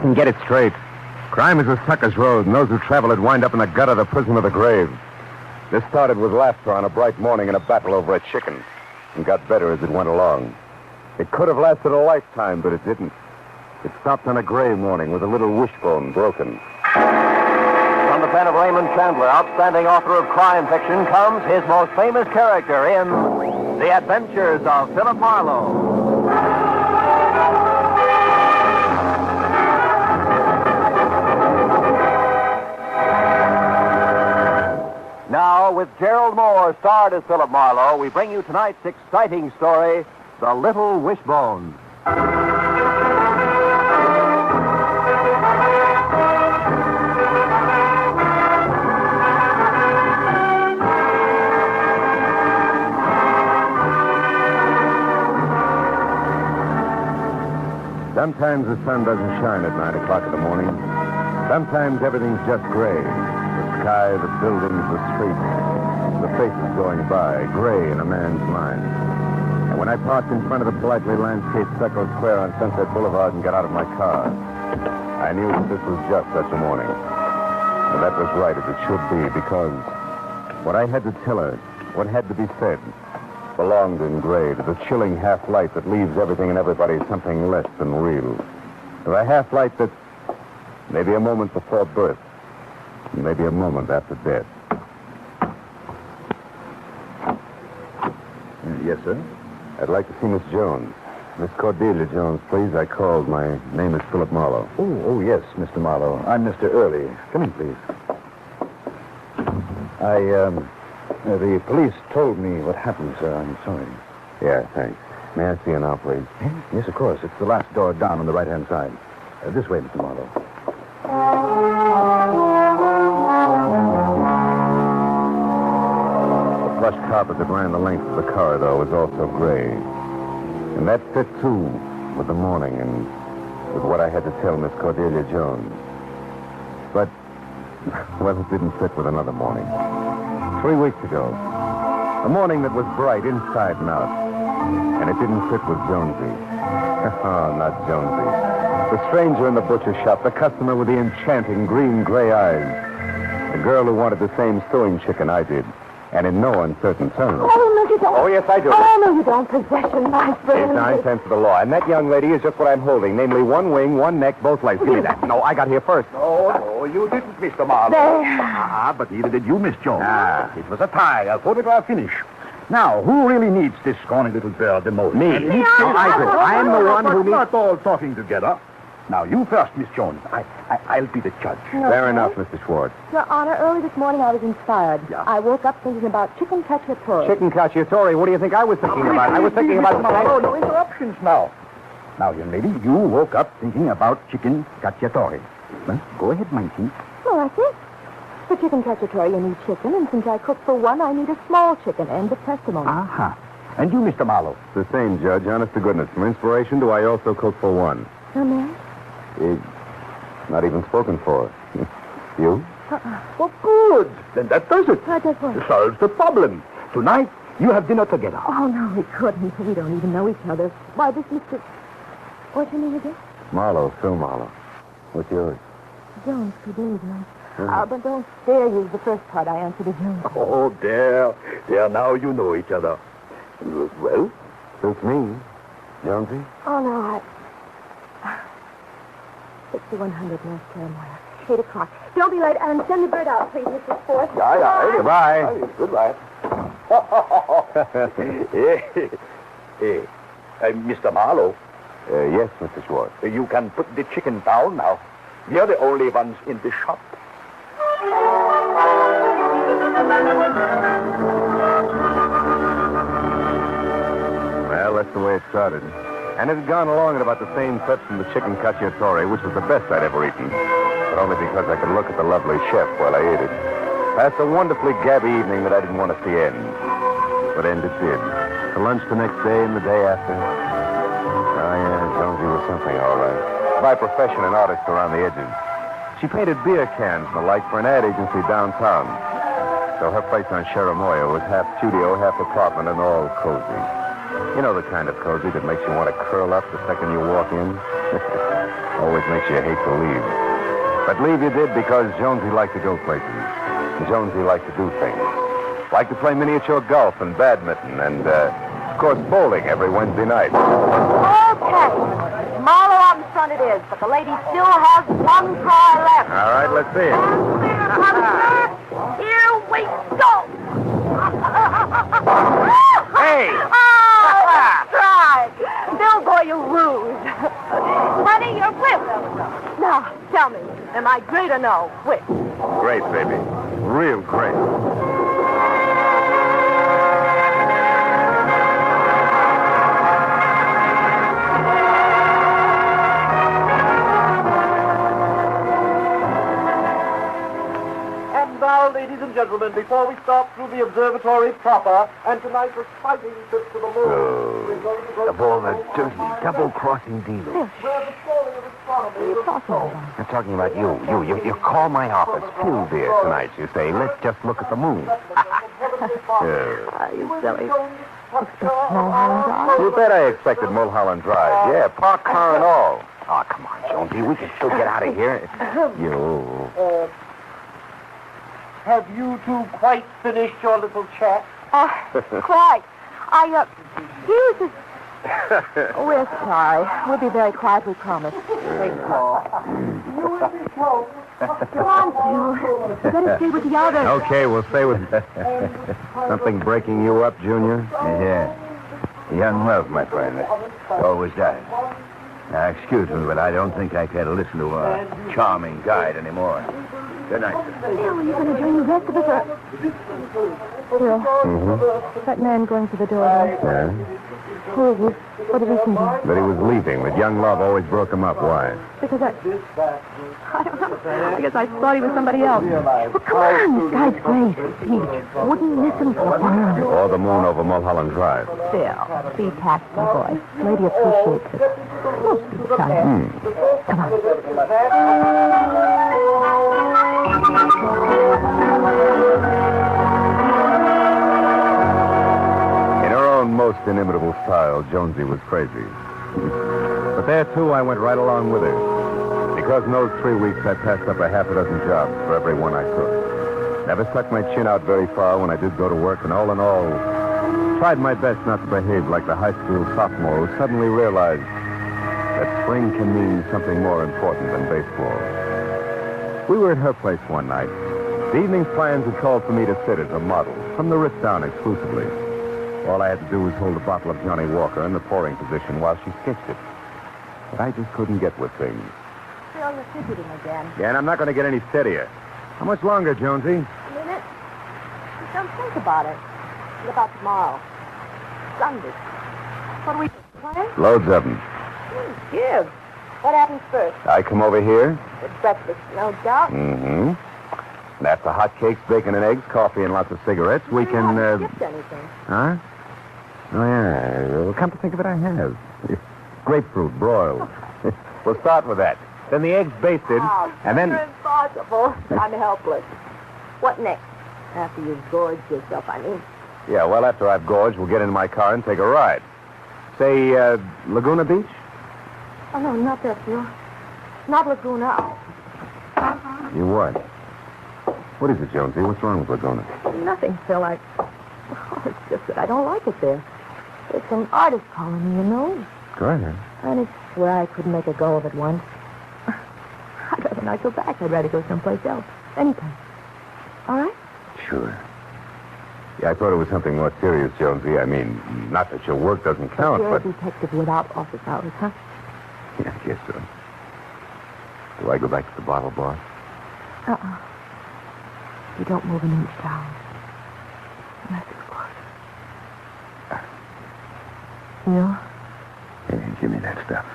listen, get it straight. Crime is a sucker's road, and those who travel it wind up in the gut of the prison of the grave. This started with laughter on a bright morning in a battle over a chicken, and got better as it went along. It could have lasted a lifetime, but it didn't. It stopped on a gray morning with a little wishbone broken. From the pen of Raymond Chandler, outstanding author of crime fiction, comes his most famous character in The Adventures of Philip Marlowe. Now, with Gerald Moore starred as Philip Marlowe, we bring you tonight's exciting story, The Little Wishbone. Sometimes the sun doesn't shine at 9 o'clock in the morning. Sometimes everything's just gray. The sky, the buildings, the streets, the faces going by, gray in a man's mind. And when I parked in front of the politely landscaped stucco square on Sunset Boulevard and got out of my car, I knew that this was just such a morning. And that was right, as it should be, because what I had to tell her, what had to be said, belonged in gray to the chilling half-light that leaves everything and everybody something less than real. To the half-light that maybe a moment before birth, maybe a moment after death. Yes, sir? I'd like to see Miss Jones. Miss Cordelia Jones, please. I called. My name is Philip Marlowe. Oh, yes, Mr. Marlowe. I'm Mr. Early. Come in, please. The police told me what happened, sir. I'm sorry. Yeah, thanks. May I see you now, please? Yes, of course. It's the last door down on the right-hand side. This way, Mr. Marlowe. The plush carpet that ran the length of the corridor was also gray. And that fit, too, with the morning and with what I had to tell Miss Cordelia Jones. But, well, it didn't fit with another morning. 3 weeks ago. A morning that was bright inside and out. And it didn't fit with Jonesy. Oh, not Jonesy. The stranger in the butcher shop, the customer with the enchanting green-gray eyes. The girl who wanted the same stewing chicken I did. And in no uncertain terms. Oh, no, you don't. Oh, yes, I do. Oh, no, you don't. Possession, my friend. It's 9 tenths of the law. And that young lady is just what I'm holding. Namely, one wing, one neck, both legs. Give me that. No, I got here first. No, you didn't, Mr. Marlowe. But neither did you, Miss Jones. It was a tie, a photograph finish. Now, who really needs this scrawny little bird the most? Me. I do. I'm the one who needs... Not all talking together. Now, you first, Miss Jones. I'll be the judge. No, Fair enough, Mr. Schwartz. Your Honor, early this morning I was inspired. Yeah. I woke up thinking about chicken cacciatore. Chicken cacciatore. What do you think I was thinking about? I was thinking about... No interruptions now. Now, young lady, you woke up thinking about chicken cacciatore. Well, go ahead, Mikey. Well, that's it. For chicken cacciatore, you need chicken, and since I cook for one, I need a small chicken. End of testimony. Aha. And you, Mr. Marlowe? The same, Judge. Honest to goodness. For inspiration, do I also cook for one? No, ma'am? Not even spoken for. You? Well, good. Then that does it. What does what? It solves the problem. Tonight, you have dinner together. Oh, no, we couldn't. We don't even know each other. Why, this Mr... What's your name again? Marlowe, Phil Marlowe. What's yours? Jones, Cordelia Jones. But don't dare use the first part I answered as Jones. Oh, there. Now you know each other. Well? Suits me. Jonesy? Oh, no, 6100 North Carolina. 8 o'clock. Don't be late, and send the bird out, please, Mr. Forth. Yeah. Goodbye. Goodbye. Mr. Marlowe. Yes, Mr. Schwartz. You can put the chicken down now. We are the only ones in the shop. Well, that's the way it started. And it had gone along at about the same clip from the chicken cacciatore, which was the best I'd ever eaten. But only because I could look at the lovely chef while I ate it. Past a wonderfully gabby evening that I didn't want to see end. But end it did. To lunch the next day and the day after. Oh, yeah, Jonesy was something, all right. By profession, an artist around the edges. She painted beer cans and the like for an ad agency downtown. So her place on Cherimoya was half studio, half apartment, and all cozy. You know the kind of cozy that makes you want to curl up the second you walk in? Always makes makes you hate to leave. But leave you did because Jonesy liked to go places. And Jonesy liked to do things. Liked to play miniature golf and badminton and, of course, bowling every Wednesday night. Okay. Marlowe out in front it is, but the lady still has one try left. All right, let's see it. Here we go. Hey! Oh, that's right. Bill, boy, you lose. Honey, you're whipped. Now, tell me, am I great or no? Whipped. Great, baby. Real great. And now, ladies and gentlemen, before we start through the observatory proper, and tonight's exciting trip to the moon, Of all the dirty, double-crossing dealers. What are you talking about? I'm talking about you. You call my office. Phil, dear, tonight. You say, let's just look at the moon. Are you silly? Expect Mulholland Drive? You bet I expected Mulholland Drive. Yeah, park car and all. Oh, come on, Jonesy. We can still get out of here. You. have you two quite finished your little chat? Quite. He was just... We're sorry. We'll be very quiet, we promise. Come on, Phil. You better stay with the others. Okay, we'll stay with... Something breaking you up, Junior? Yeah. Young love, my friend. Always does. Now, excuse me, but I don't think I can listen to a charming guide anymore. Good night, sir. Phil, are you going to join the rest of us? Phil, that man going to the door there. Yeah? Who is he? What did he say? But he was leaving, but young love always broke him up. Why? Because I don't know. I guess I thought he was somebody else. Well, come on. This guy's great. He wouldn't listen for a while. Or the moon over Mulholland Drive. Phil, be tactful, boy. Lady appreciates it. We'll speak time. Come on. In her own most inimitable style, Jonesy was crazy. But there, too, I went right along with her. Because in those 3 weeks, I passed up a half a dozen jobs for every one I took. Never stuck my chin out very far when I did go to work, and all in all, tried my best not to behave like the high school sophomore who suddenly realized that spring can mean something more important than baseball. We were at her place one night. The evening's plans had called for me to sit as a model, from the wrist down exclusively. All I had to do was hold a bottle of Johnny Walker in the pouring position while she sketched it. But I just couldn't get with things. Phil, you're fidgeting again. Yeah, and I'm not going to get any steadier. How much longer, Jonesy? A minute? Just don't think about it. What about tomorrow? Sunday. What do we plan? Loads of them. Give. What happens first? I come over here. It's breakfast, no doubt. Mm-hmm. And after hot cakes, bacon and eggs, coffee, and lots of cigarettes, we can, You haven't skipped anything. Huh? Oh, yeah. Well, come to think of it, I have. Grapefruit broiled. We'll start with that. Then the eggs basted, Oh, and then... impossible. I'm helpless. What next? After you've gorged yourself, I mean. Yeah, well, after I've gorged, we'll get in my car and take a ride. Say, Laguna Beach? Oh, no, not that, Phil. Not Laguna. You what? What is it, Jonesy? What's wrong with Laguna? Nothing, Phil. Oh, it's just that I don't like it there. It's an artist colony, you know. Go ahead. And it's where I couldn't make a go of it once. I'd rather not go back. I'd rather go someplace else. Anytime. All right? Sure. Yeah, I thought it was something more serious, Jonesy. I mean, not that your work doesn't count, You're but... a detective without office hours, huh? Yeah, I guess so. Do I go back to the bottle bar? Uh-uh. You don't move an inch down. Unless it's close. You? Hey, give me that stuff.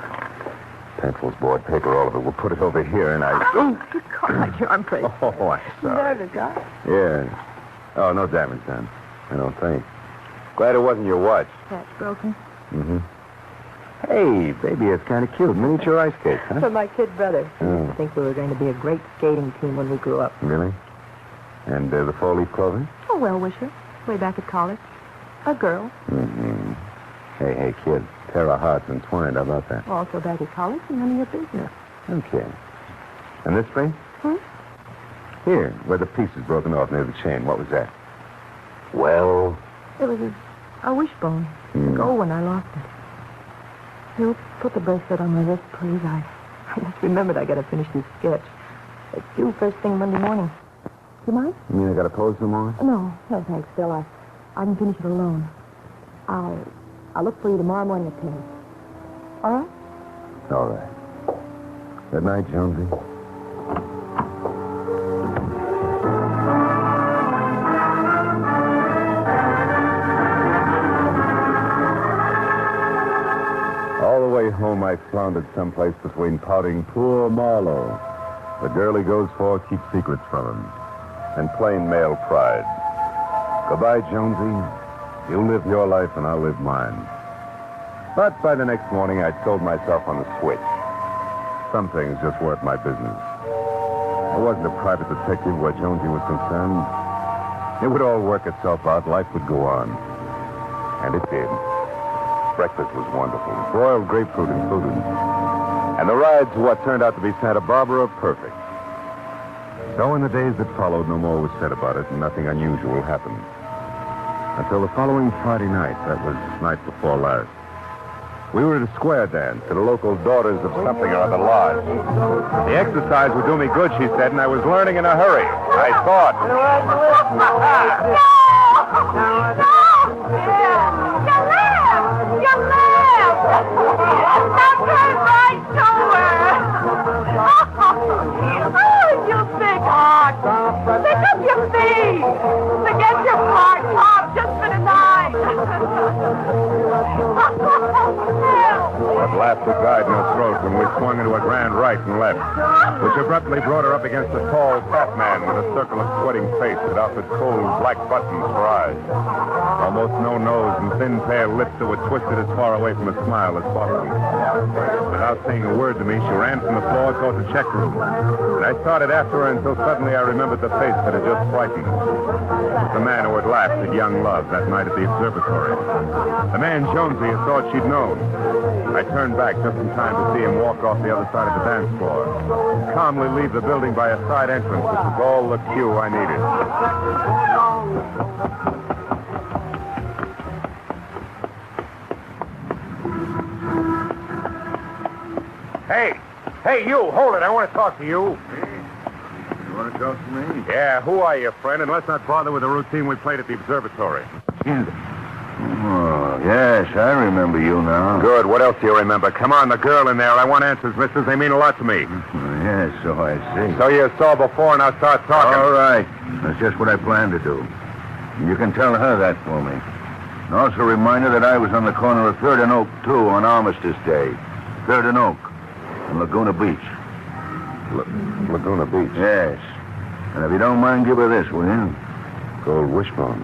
Pencils, board, paper, all of it. We'll put it over here, and I... Oh, you caught my arm, please. Oh, I'm sorry. Nervous, huh? Yeah. Oh, no damage done. I don't think. Glad it wasn't your watch. That's broken. Mm-hmm. Hey, baby, it's kind of cute. Miniature ice skates, huh? For my kid brother. Oh. I think we were going to be a great skating team when we grew up. Really? And the four-leaf clover? A well-wisher. Way back at college. A girl. Mm-hmm. Hey, kid. Pair of hearts entwined. How about that? Also back at college and none of your business. Okay. And this face? Here, where the piece is broken off near the chain. What was that? Well, It was a wishbone. Gold when I lost it. Phil, put the bracelet on my wrist, please. I just remembered I got to finish this sketch. It's due first thing Monday morning. You mind? You mean I got to pose some more? No, thanks, Phil. I can finish it alone. I'll look for you tomorrow morning at 10. All right? All right. Good night, Jonesy. All the way home, I floundered someplace between pouting poor Marlowe, the girl he goes for, keeps secrets from him, and plain male pride. Goodbye, Jonesy. You live your life and I'll live mine. But by the next morning, I'd sold myself on the switch. Some things just weren't my business. I wasn't a private detective where Jonesy was concerned. It would all work itself out. Life would go on. And it did. Breakfast was wonderful. Broiled grapefruit included. And the rides to what turned out to be Santa Barbara perfect. So in the days that followed, no more was said about it, and nothing unusual happened. Until the following Friday night. That was night before last. We were at a square dance at a local Daughters of Something or Other lodge. The exercise would do me good, she said, and I was learning in a hurry. I thought. No! You live! Now turn right to her! Oh, you big heart! Pick up your feet! Forget your part, Tom, just for tonight! But laughter died in her throat when we swung into a grand right and left, which abruptly brought her up against a tall, fat man with a circle of sweating face that offered cold black buttons for eyes. Almost no nose and thin, pale lips that were twisted as far away from a smile as possible. Without saying a word to me, she ran from the floor toward the check room. And I started after her until suddenly I remembered the face that had just frightened me. It was the man who had laughed at young love that night at the observatory. The man Jonesy had thought she'd known. I turned back just in time to see him walk off the other side of the dance floor, calmly leave the building by a side entrance, which was all the cue I needed. Hey, you, hold it. I want to talk to you. you want to talk to me? Yeah, who are you, friend? And let's not bother with the routine we played at the observatory. Oh, yes, I remember you now. Good. What else do you remember? Come on, the girl in there. I want answers, mister. They mean a lot to me. Yes, so I see. So you saw before, now start talking. All right. That's just what I planned to do. You can tell her that for me. And also remind her that I was on the corner of 3rd and Oak, too, on Armistice Day. 3rd and Oak. In Laguna Beach. Laguna Beach? Yes. And if you don't mind, give her this, will you? Gold wishbone.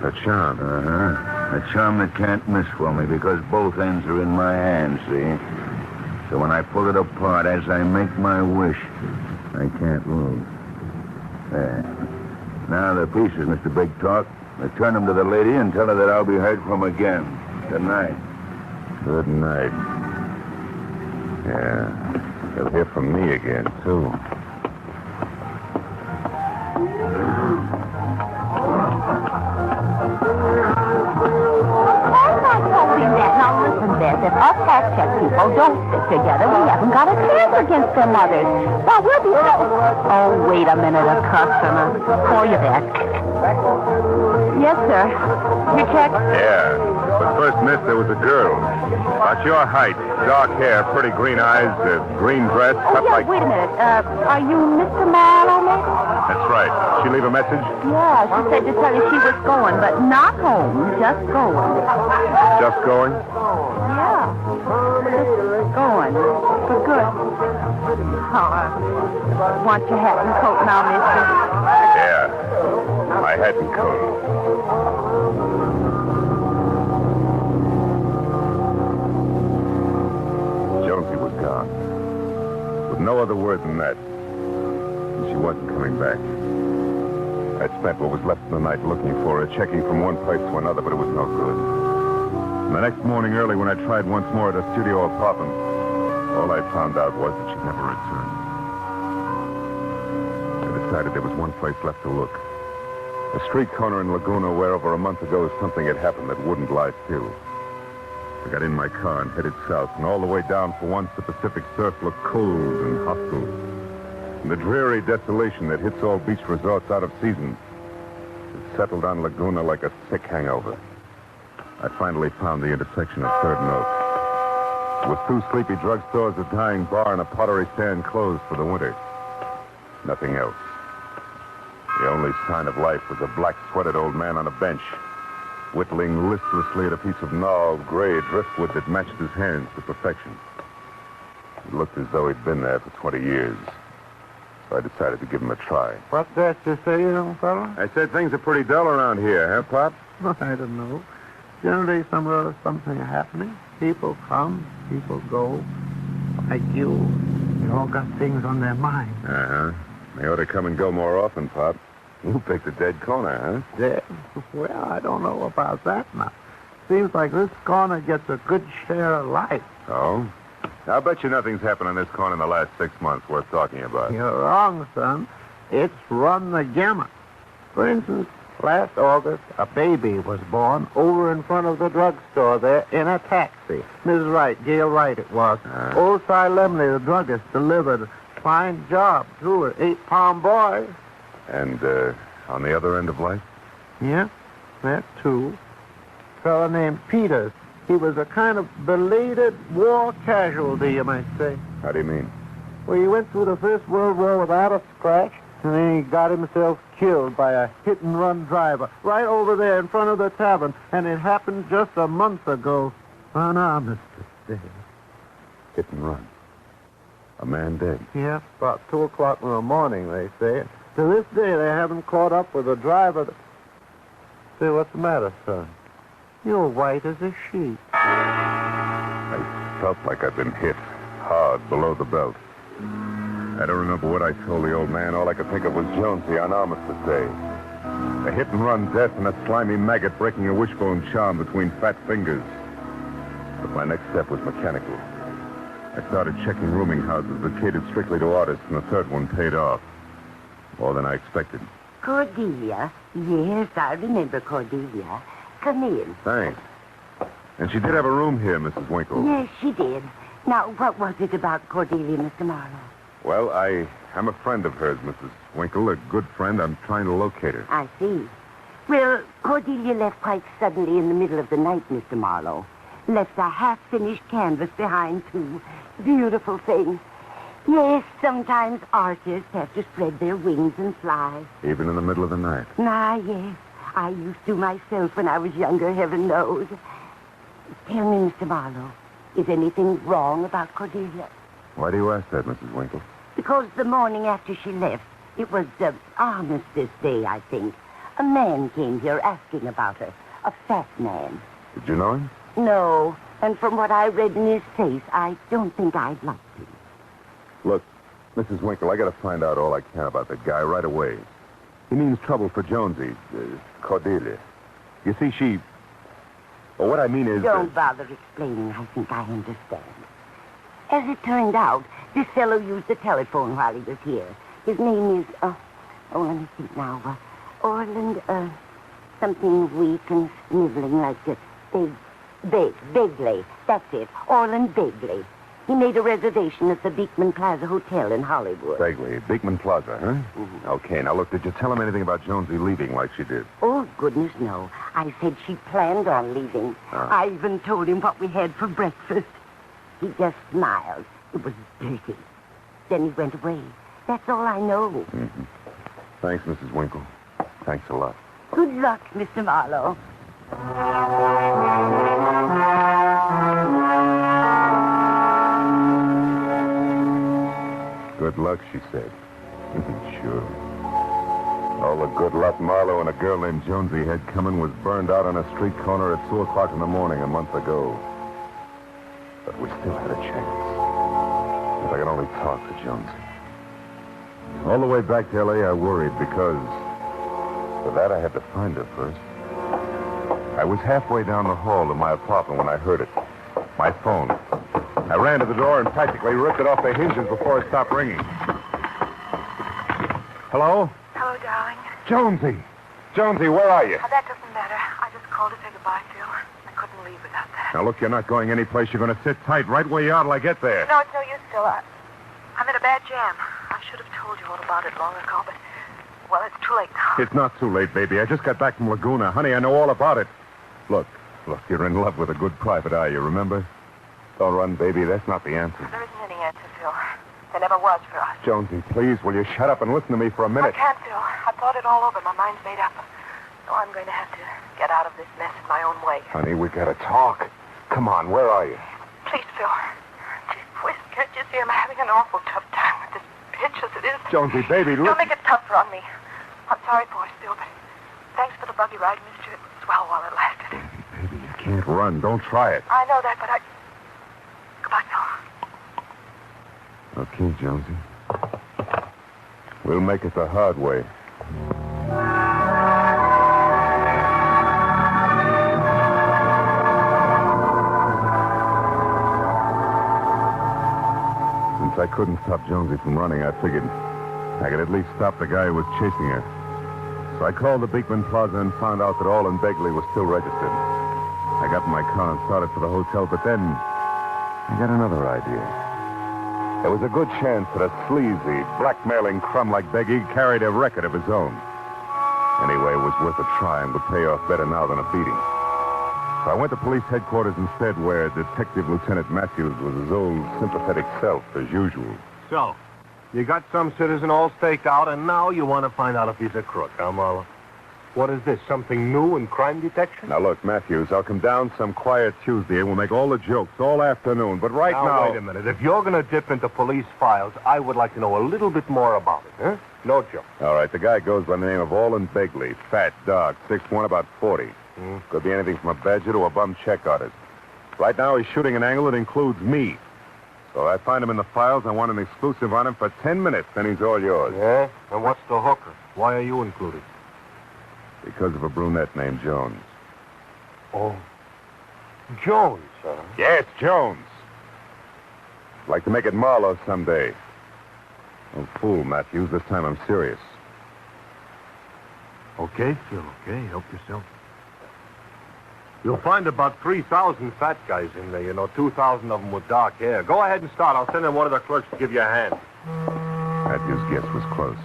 A charm. Uh-huh. A charm that can't miss for me because both ends are in my hands, see? So when I pull it apart as I make my wish, I can't lose. There. Now the pieces, Mr. Big Talk. Return them to the lady and tell her that I'll be heard from again. Good night. Good night. Yeah. You'll hear from me again, too. Now listen, Beth, if us hat-check people don't stick together, we haven't got a chance against them others. Well, we'll be so... Oh, wait a minute, a customer. Call you back. Yes, sir. Your check? Yeah. But first, miss, there was a girl. About your height, dark hair, pretty green eyes, green dress, cut like... Wait a minute. Are you Mr. Marlowe, maybe? That's right. She leave a message? Yeah, she said to tell you she was going, but not home, just going. Just going? Yeah. Just going. For good. Oh, want your hat and coat now, mister? Yeah. My hat and coat. Jonesy was gone. With no other word than that. And she wasn't coming back. I'd spent what was left of the night looking for her, checking from one place to another, but it was no good. And the next morning early, when I tried once more at her studio apartment, All I found out was that she never returned. I decided there was one place left to look. A street corner in Laguna where over a month ago something had happened that wouldn't lie still. I got in my car and headed south, and all the way down for once the Pacific surf looked cold and hostile. And the dreary desolation that hits all beach resorts out of season, it settled on Laguna like a sick hangover. I finally found the intersection of 3rd and Oak. With 2 sleepy drugstores, a dying bar, and a pottery stand closed for the winter. Nothing else. The only sign of life was a black-sweated old man on a bench, whittling listlessly at a piece of gnarled gray driftwood that matched his hands to perfection. It looked as though he'd been there for 20 years. So I decided to give him a try. What's that you say, young fellow? I said things are pretty dull around here, huh, Pop? I don't know. Generally, something happening. People come, people go. Like you. They all got things on their mind. Uh-huh. They ought to come and go more often, Pop. You picked a dead corner, huh? Yeah. Well, I don't know about that now. Seems like this corner gets a good share of life. Oh? I'll bet you nothing's happened on this corner in the last 6 months worth talking about. You're wrong, son. It's run the gamut. For instance, last August, a baby was born over in front of the drugstore there in a taxi. Mrs. Wright, Gail Wright it was. Old Si Lemley, the druggist, delivered. Fine job, too, an 8-pound boy. And, on the other end of life? Yeah, that too. A fellow named Peters. He was a kind of belated war casualty, you might say. How do you mean? Well, he went through the First World War without a scratch, and then he got himself killed by a hit-and-run driver right over there in front of the tavern, and it happened just a month ago. On Armistice Day. Hit and run. A man dead. Yeah, about 2 o'clock in the morning, they say. To this day, they haven't caught up with the driver. Say, what's the matter, son? You're white as a sheet. I felt like I'd been hit hard below the belt. I don't remember what I told the old man. All I could think of was Jonesy on Armistice Day. A hit-and-run death and a slimy maggot breaking a wishbone charm between fat fingers. But my next step was mechanical. I started checking rooming houses that catered strictly to artists, and the third one paid off. More than I expected. Cordelia. Yes, I remember Cordelia. Come in. Thanks. And she did have a room here, Mrs. Winkle. Yes, she did. Now, what was it about Cordelia, Mr. Marlowe? Well, I'm a friend of hers, Mrs. Winkle, a good friend. I'm trying to locate her. I see. Well, Cordelia left quite suddenly in the middle of the night, Mr. Marlowe. Left a half-finished canvas behind, too. Beautiful thing. Yes, sometimes artists have to spread their wings and fly. Even in the middle of the night. Ah, yes. I used to myself when I was younger, heaven knows. Tell me, Mr. Marlowe, is anything wrong about Cordelia? Why do you ask that, Mrs. Winkle? Because the morning after she left, it was Armistice Day, I think. A man came here asking about her. A fat man. Did you know him? No, and from what I read in his face, I don't think I'd like to. Look, Mrs. Winkle, I got to find out all I can about that guy right away. He means trouble for Jonesy, Cordelia. You see, she... Well, what I mean is... Don't bother explaining. I think I understand. As it turned out, this fellow used the telephone while he was here. His name is, let me think now. Orland, something weak and sniveling like a Begley. That's it. Orland Begley. He made a reservation at the Beekman Plaza Hotel in Hollywood. Vaguely. Beekman Plaza, huh? Mm-hmm. Okay, now look, did you tell him anything about Jonesy leaving like she did? Oh, goodness, no. I said she planned on leaving. I even told him what we had for breakfast. He just smiled. It was dirty. Then he went away. That's all I know. Mm-hmm. Thanks, Mrs. Winkle. Thanks a lot. Good luck, Mr. Marlowe. Good luck, she said. Sure. All the good luck Marlowe and a girl named Jonesy had coming was burned out on a street corner at 2 o'clock in the morning a month ago. But we still had a chance. If I could only talk to Jonesy. All the way back to L.A., I worried because for that I had to find her first. I was halfway down the hall to my apartment when I heard it. My phone. I ran to the door and practically ripped it off the hinges before it stopped ringing. Hello? Hello, darling. Jonesy! Jonesy, where are you? Oh, that doesn't matter. I just called to say goodbye, Phil. I couldn't leave without that. Now, look, you're not going anyplace. You're going to sit tight right where you are till I get there. No, it's no use, Phil. I'm in a bad jam. I should have told you all about it long ago, but, well, it's too late now. It's not too late, baby. I just got back from Laguna. Honey, I know all about it. Look, you're in love with a good private eye, you remember? Don't run, baby. That's not the answer. There isn't any answer, Phil. There never was for us. Jonesy, please, will you shut up and listen to me for a I minute? can't, Phil. I've thought it all over. My mind's made up. So I'm going to have to get out of this mess in my own way. Honey, we got to talk. Come on, where are you? Please, Phil. Gee whiz, can't you see I'm having an awful tough time with this pitch as it is? Jonesy, baby, look. Don't make it tougher on me. I'm sorry for it, Phil, but thanks for the buggy ride, mister. It was swell while it lasted. Baby, you can't run. Don't try it. I know that, but Goodbye, Phil. Okay, Jonesy. We'll make it the hard way. Since I couldn't stop Jonesy from running, I figured I could at least stop the guy who was chasing her. So I called the Beekman Plaza and found out that All and Begley was still registered. I got in my car and started for the hotel, but then I got another idea. There was a good chance that a sleazy, blackmailing crumb like Beggy carried a record of his own. Anyway, it was worth a try and would pay off better now than a beating. So I went to police headquarters instead, where Detective Lieutenant Matthews was his old sympathetic self, as usual. So, you got some citizen all staked out, and now you want to find out if he's a crook, huh, Marlowe? What is this, something new in crime detection? Now, look, Matthews, I'll come down some quiet Tuesday and we'll make all the jokes all afternoon. But right now... Wait a minute. If you're going to dip into police files, I would like to know a little bit more about it, huh? No joke. All right, the guy goes by the name of All Begley. Fat dog, 6'1", about 40. Could be anything from a badger to a bum check artist. Right now, he's shooting an angle that includes me. So I find him in the files. I want an exclusive on him for 10 minutes, then he's all yours. Yeah? And what's the hooker? Why are you included? Because of a brunette named Jones. Oh. Jones, huh? Yes, Jones. I'd like to make it Marlowe someday. Don't fool, Matthews. This time I'm serious. Okay, Phil, okay. Help yourself. You'll find about 3,000 fat guys in there, 2,000 of them with dark hair. Go ahead and start. I'll send in one of the clerks to give you a hand. Matthews' guess was close.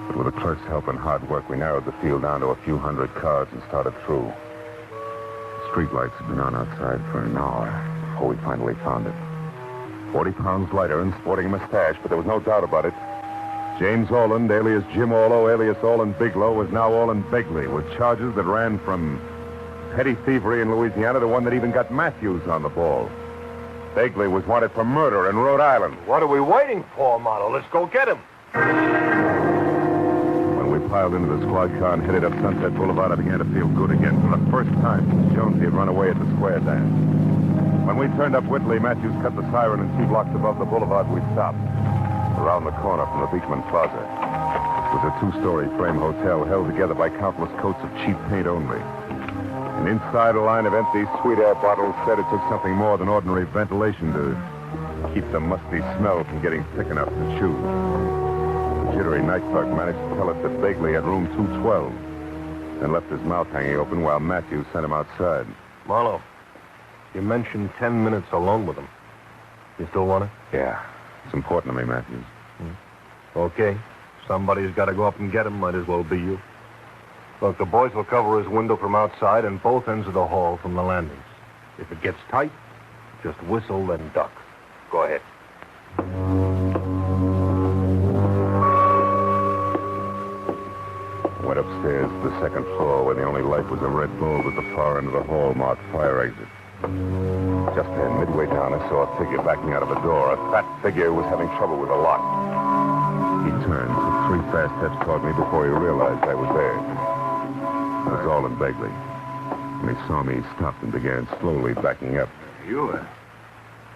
But with the clerk's help and hard work, we narrowed the field down to a few hundred cars and started through. The streetlights had been on outside for an hour before we finally found it. 40 pounds lighter and sporting a mustache, but there was no doubt about it. James Orland, alias Jim Orlo, alias Orland Bigelow, was now Orland Begley, with charges that ran from petty thievery in Louisiana to one that even got Matthews on the ball. Begley was wanted for murder in Rhode Island. What are we waiting for, Marlowe? Let's go get him. When we piled into the squad car and headed up Sunset Boulevard, I began to feel good again for the first time since Jonesy had run away at the square dance. When we turned up Whitley, Matthews cut the siren, and 2 blocks above the boulevard, we stopped. Around the corner from the Beekman Plaza. It was a 2-story frame hotel held together by countless coats of cheap paint only. And inside, a line of empty sweet air bottles said it took something more than ordinary ventilation to keep the musty smell from getting thick enough to chew. The jittery night clerk managed to tell us that Begley had room 212, and left his mouth hanging open while Matthews sent him outside. Marlowe, you mentioned 10 minutes alone with him. You still want it? Yeah. It's important to me, Matthews. Okay. Somebody's got to go up and get him. Might as well be you. Look, the boys will cover his window from outside and both ends of the hall from the landings. If it gets tight, just whistle and duck. Go ahead. I went upstairs to the second floor where the only light was a red bulb at the far end of the hall marked fire exit. Just then, midway down, I saw a figure backing out of a door. A fat figure who was having trouble with a lock. He turned, took 3 fast steps toward me before he realized I was there. It was Orland Begley. When he saw me, he stopped and began slowly backing up. You,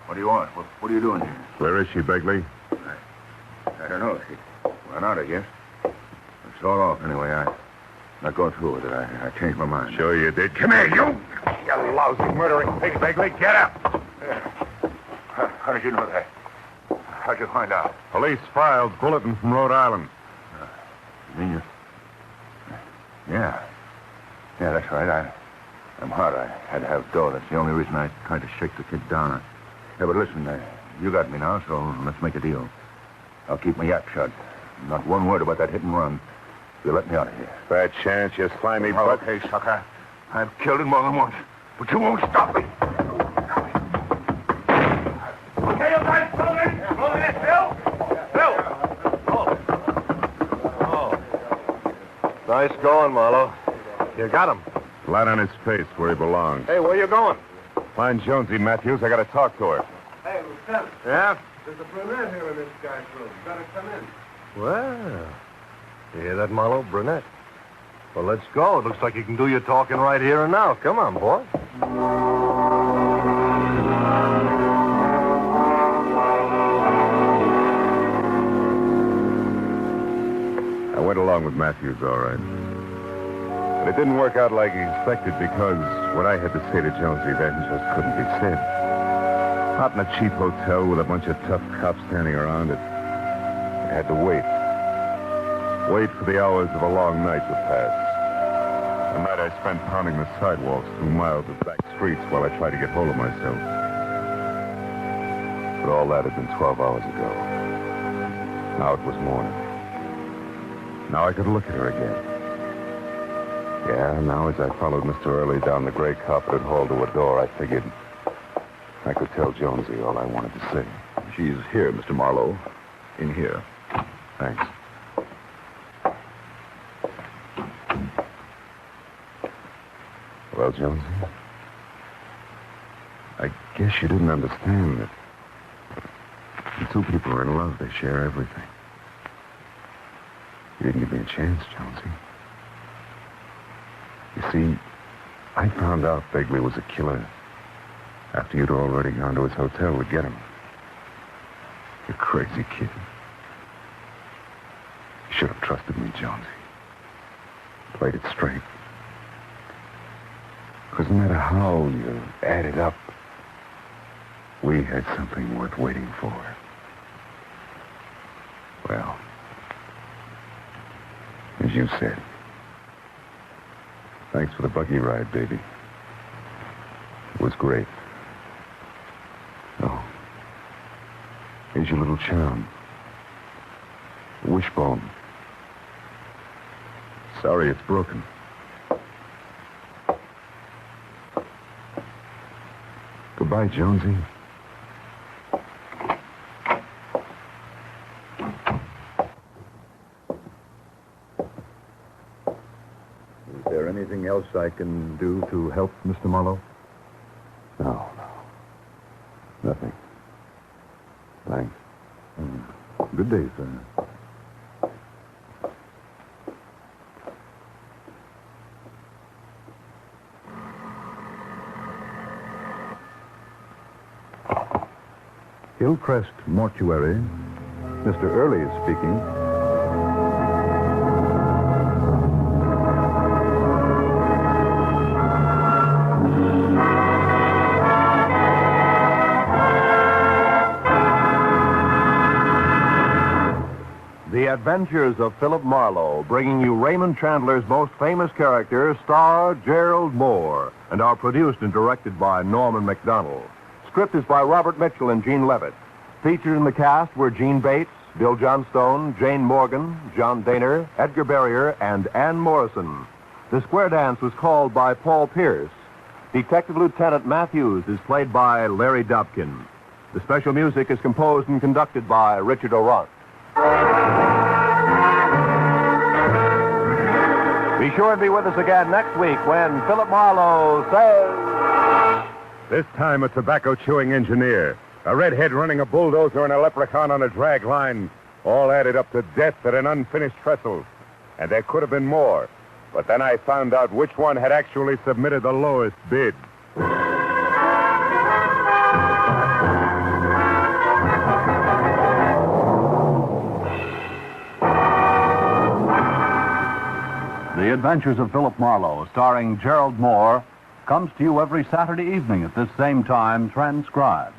what do you want? What are you doing here? Where is she, Begley? I don't know. She ran out, I guess. I saw her off anyway. I'm not going through with it. I changed my mind. Sure you did. Come here, you! You lousy murdering pig, Begley. Get up! How did you know that? How'd you find out? Police files bulletin from Rhode Island. You mean you... Yeah. Yeah, that's right. I'm hard. I had to have dough. That's the only reason I tried to shake the kid down. Yeah, but listen, you got me now, so let's make a deal. I'll keep my yap shut. Not one word about that hit and run. You'll let me out of here. Bad chance, you slimy Oh, butt. okay, sucker. I've killed him more than once, but you won't stop me. Okay, you guys, follow me. Follow me, Bill. Nice going, Marlowe. You got him. Flat on his face where he belongs. Hey, where you going? Find Jonesy, Matthews. I got to talk to her. Hey, Lieutenant. Yeah? There's a brunette here in this guy's room. Better come in. Well, you hear that, Marlowe? Brunette. Well, let's go. It looks like you can do your talking right here and now. Come on, boy. I went along with Matthews, all right. But it didn't work out like he expected because what I had to say to Jonesy then just couldn't be said. Not in a cheap hotel with a bunch of tough cops standing around it. I had to wait. Wait for the hours of a long night to pass. A night I spent pounding the sidewalks through miles of back streets while I tried to get hold of myself. But all that had been 12 hours ago. Now it was morning. Now I could look at her again. Yeah, now as I followed Mr. Early down the gray carpeted hall to a door, I figured I could tell Jonesy all I wanted to say. She's here, Mr. Marlowe. In here. Thanks. Well, Jonesy, I guess you didn't understand that when two people are in love, they share everything. You didn't give me a chance, Jonesy. You see, I found out Begley was a killer after you'd already gone to his hotel to get him. You crazy kid. You should have trusted me, Jonesy. Played it straight. Because no matter how you add it up, we had something worth waiting for. Well, as you said, thanks for the buggy ride, baby. It was great. Oh, here's your little charm. Wishbone. Sorry it's broken. Goodbye, Jonesy. Is there anything else I can do to help, Mr. Marlowe? No. Nothing. Thanks. Good day, sir. Hillcrest Mortuary. Mr. Early is speaking. The Adventures of Philip Marlowe, bringing you Raymond Chandler's most famous character, star Gerald Moore, and are produced and directed by Norman MacDonald. Script is by Robert Mitchell and Gene Levitt. Featured in the cast were Gene Bates, Bill Johnstone, Jane Morgan, John Daner, Edgar Barrier, and Ann Morrison. The square dance was called by Paul Pierce. Detective Lieutenant Matthews is played by Larry Dobkin. The special music is composed and conducted by Richard O'Rourke. Be sure and be with us again next week when Philip Marlowe says... This time a tobacco-chewing engineer, a redhead running a bulldozer, and a leprechaun on a drag line, all added up to death at an unfinished trestle. And there could have been more. But then I found out which one had actually submitted the lowest bid. The Adventures of Philip Marlowe, starring Gerald Moore, comes to you every Saturday evening at this same time, transcribed.